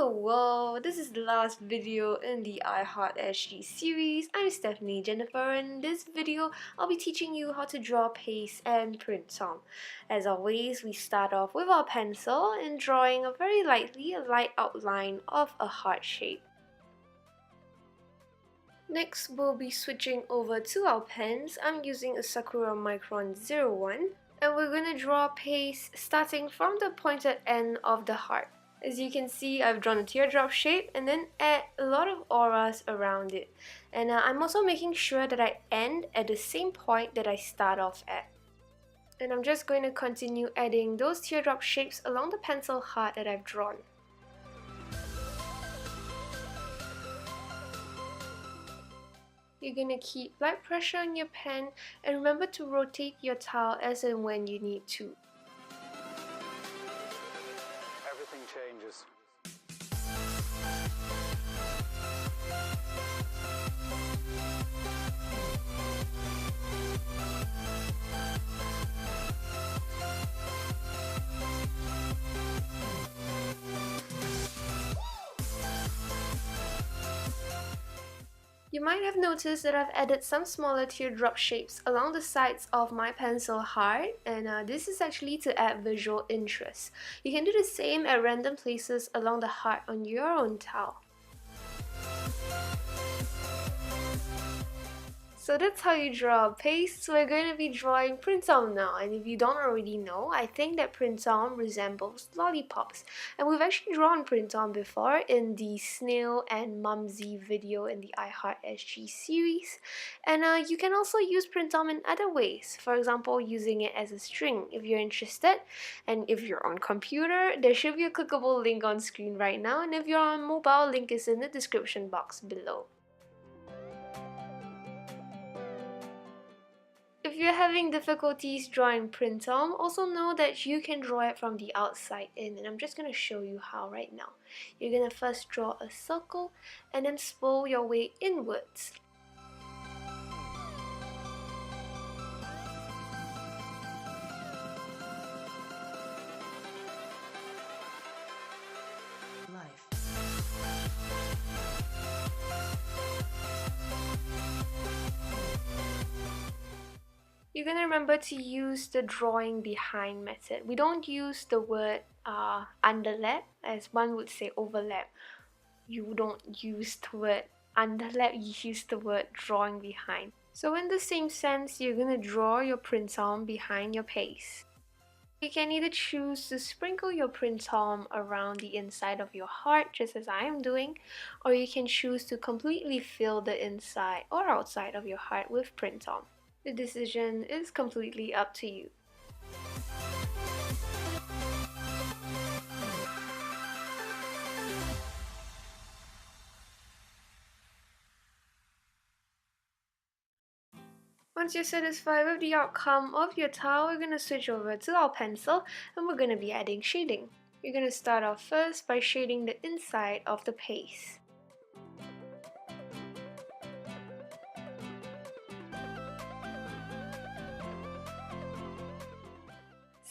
Hello world, this is the last video in the iheartsg series. I'm Stephanie Jennifer, and in this video I'll be teaching you how to draw Pais and Printemps. As always, we start off with our pencil and drawing a light outline of a heart shape. Next, we'll be switching over to our pens. I'm using a Sakura Micron 01, and we're going to draw Pais starting from the pointed end of the heart. As you can see, I've drawn a teardrop shape and then add a lot of auras around it. And I'm also making sure that I end at the same point that I start off at. And I'm just going to continue adding those teardrop shapes along the pencil heart that I've drawn. You're going to keep light pressure on your pen and remember to rotate your towel as and when you need to. Everything changes. You might have noticed that I've added some smaller teardrop shapes along the sides of my pencil heart, and this is actually to add visual interest. You can do the same at random places along the heart on your own towel. So that's how you draw a Pais. So we're going to be drawing Printemps now, and if you don't already know, I think that Printemps resembles lollipops. And we've actually drawn Printemps before in the Snail and Mumsy video in the iheartsg series. And you can also use Printemps in other ways, for example using it as a string if you're interested. And if you're on computer, there should be a clickable link on screen right now, and if you're on mobile, link is in the description box below. If you're having difficulties drawing Printemps, also know that you can draw it from the outside in, and I'm just going to show you how right now. You're going to first draw a circle and then spiral your way inwards. You're going to remember to use the drawing behind method. We don't use the word underlap, as one would say overlap. You don't use the word underlap, you use the word drawing behind. So in the same sense, you're going to draw your Printemps behind your Pais. You can either choose to sprinkle your Printemps around the inside of your heart, just as I am doing, or you can choose to completely fill the inside or outside of your heart with Printemps. The decision is completely up to you. Once you're satisfied with the outcome of your tile, we're going to switch over to our pencil and we're going to be adding shading. You're going to start off first by shading the inside of the Pais.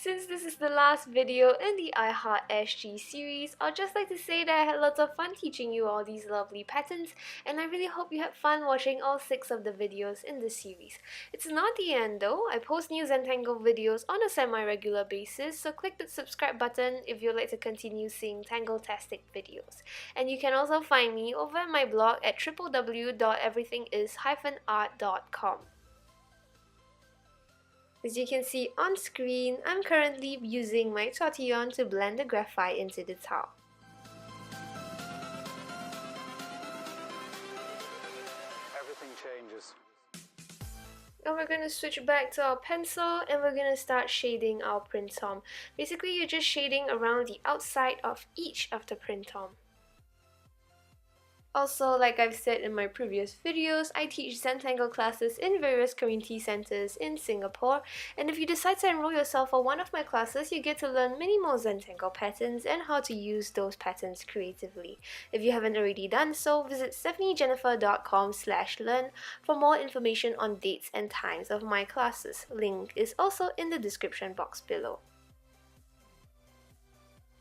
Since this is the last video in the iheartsg series, I'd just like to say that I had lots of fun teaching you all these lovely patterns, and I really hope you had fun watching all 6 of the videos in this series. It's not the end though. I post new Zentangle videos on a semi-regular basis, so click the subscribe button if you'd like to continue seeing Tangle-tastic videos. And you can also find me over at my blog at www.everythingis-art.com. As you can see on screen, I'm currently using my tortillon to blend the graphite into the towel. Everything changes. Now we're going to switch back to our pencil and we're going to start shading our Printemps. Basically, you're just shading around the outside of each of the Printemps. Also, like I've said in my previous videos, I teach Zentangle classes in various community centers in Singapore, and if you decide to enroll yourself for one of my classes, you get to learn many more Zentangle patterns and how to use those patterns creatively. If you haven't already done so, visit stephaniejennifer.com/learn for more information on dates and times of my classes. Link is also in the description box below.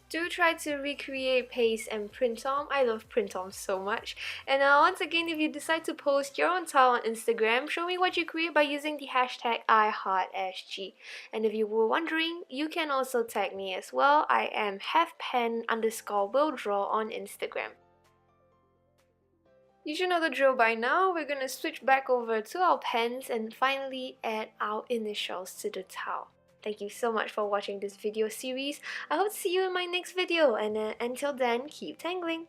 Do try to recreate Pais and Printemps. I love Printemps so much. And once again, if you decide to post your own tile on Instagram, show me what you create by using the hashtag iheartsg. And if you were wondering, you can also tag me as well. I am @pen_will_draw on Instagram. You should know the drill by now. We're gonna switch back over to our pens and finally add our initials to the tile. Thank you so much for watching this video series. I hope to see you in my next video, and until then, keep tangling!